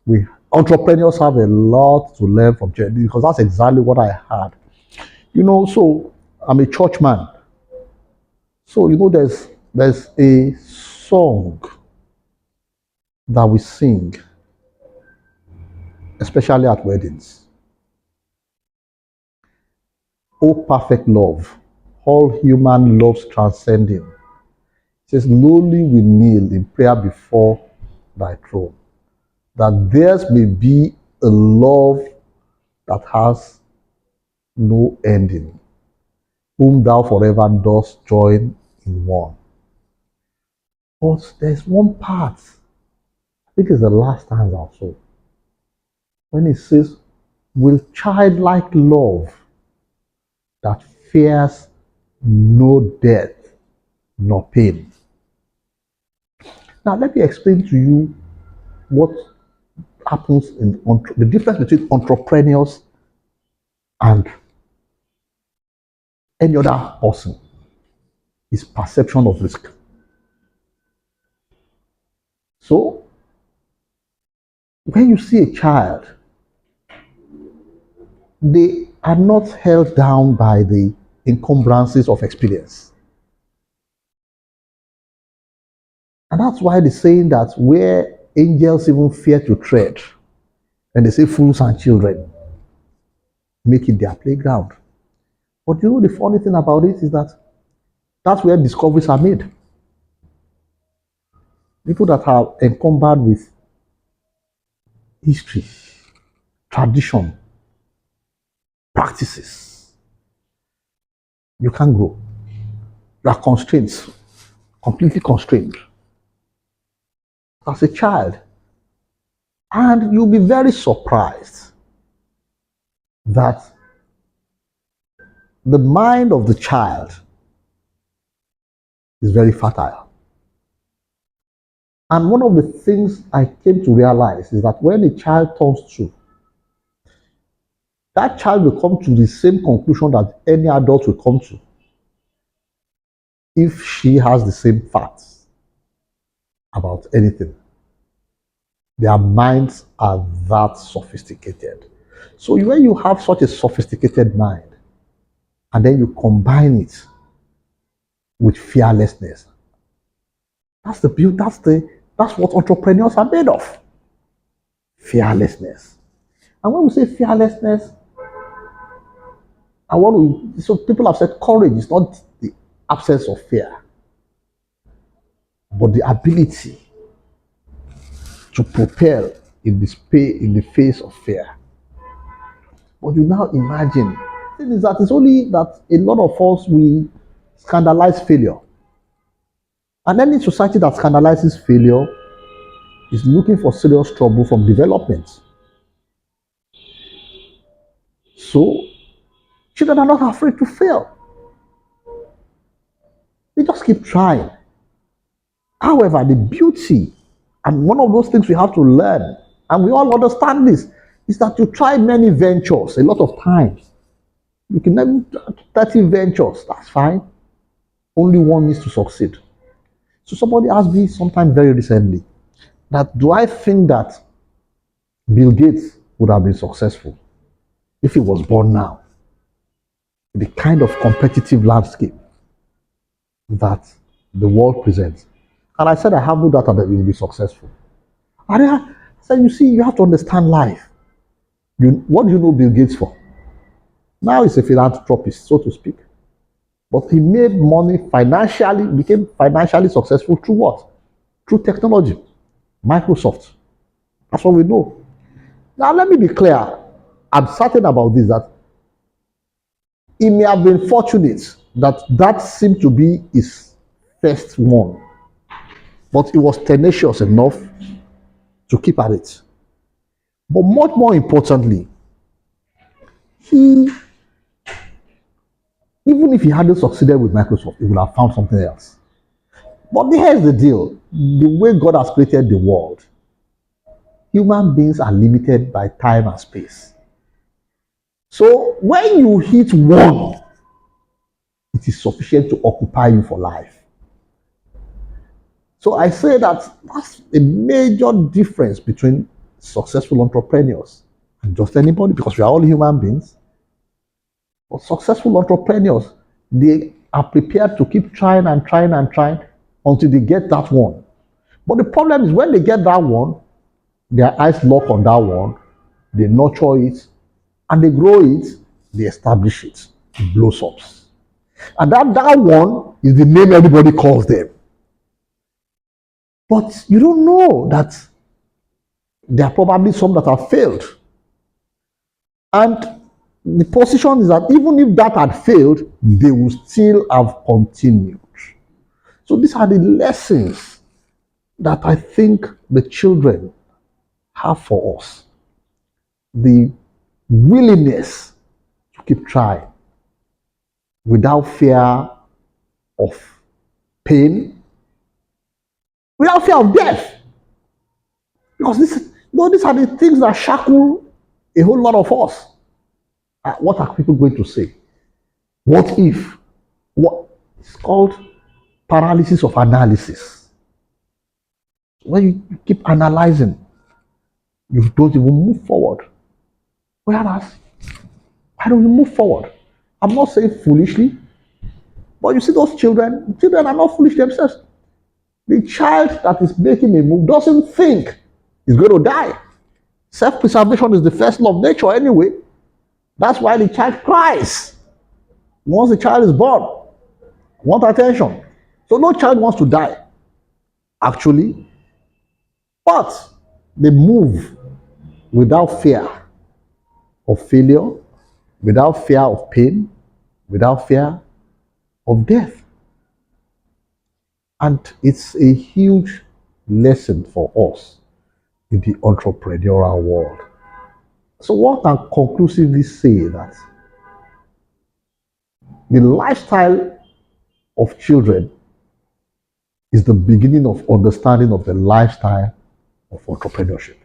We entrepreneurs have a lot to learn from church because that's exactly what I had. So I'm a church man. So there's a song that we sing, especially at weddings. Oh, perfect love, all human loves transcending. It says, lowly we kneel in prayer before thy throne, that theirs may be a love that has no ending, whom thou forever dost join in one. But there's one part, I think it's the last stanza or so, when it says, with childlike love that fears no death nor pain. Now, let me explain to you what happens in the difference between entrepreneurs and any other person is perception of risk. So, when you see a child, they are not held down by the encumbrances of experience. And that's why the saying that where angels even fear to tread, and they say fools and children make it their playground. But the funny thing about it is that that's where discoveries are made. People that are encumbered with history, tradition, practices, you can't grow. You are constrained, completely constrained as a child. And you'll be very surprised that the mind of the child is very fertile. And one of the things I came to realize is that when a child turns 2, that child will come to the same conclusion that any adult will come to if she has the same facts about anything. Their minds are that sophisticated. So when you have such a sophisticated mind, and then you combine it with fearlessness, that's the beauty. That's what entrepreneurs are made of. Fearlessness. And when we say fearlessness, so people have said courage is not the absence of fear, but the ability to propel in the face of fear. But you now imagine, the thing is that it's only that a lot of us we scandalize failure. And any society that scandalizes failure is looking for serious trouble from development. So children are not afraid to fail. They just keep trying. However, the beauty, and one of those things we have to learn, and we all understand this, is that you try many ventures a lot of times. You can have 30 ventures, that's fine. Only one needs to succeed. So somebody asked me sometime very recently that do I think that Bill Gates would have been successful if he was born now? The kind of competitive landscape that the world presents. And I said, I have no doubt that he will be successful. And I said, you see, you have to understand life. What do you know Bill Gates for? Now he's a philanthropist, so to speak. But he made money financially, became financially successful through what? Through technology. Microsoft. That's what we know. Now let me be clear. I'm certain about this, that he may have been fortunate that seemed to be his first one. But he was tenacious enough to keep at it. But much more importantly, even if he hadn't succeeded with Microsoft, he would have found something else. But here's the deal. The way God has created the world, human beings are limited by time and space. So when you hit one, it is sufficient to occupy you for life. So I say that that's a major difference between successful entrepreneurs, and just anybody, because we are all human beings, but successful entrepreneurs, they are prepared to keep trying and trying and trying until they get that one. But the problem is when they get that one, their eyes lock on that one, they nurture it, and they grow it, they establish it, it blossoms. And that one is the name everybody calls them. But you don't know that there are probably some that have failed. And the position is that even if that had failed, they will still have continued. So these are the lessons that I think the children have for us. The willingness to keep trying without fear of pain, without fear of death. Because these are the things that shackle a whole lot of us. What are people going to say? What if? What it's called paralysis of analysis. When you keep analyzing, you don't even move forward. Whereas, why don't you move forward? I'm not saying foolishly, but you see those children are not foolish themselves. The child that is making a move doesn't think he's going to die. Self-preservation is the first law of nature anyway. That's why the child cries. Once the child is born, want attention. So no child wants to die, actually. But they move without fear of failure, without fear of pain, without fear of death. And it's a huge lesson for us in the entrepreneurial world. So what can conclusively say that the lifestyle of children is the beginning of understanding of the lifestyle of entrepreneurship.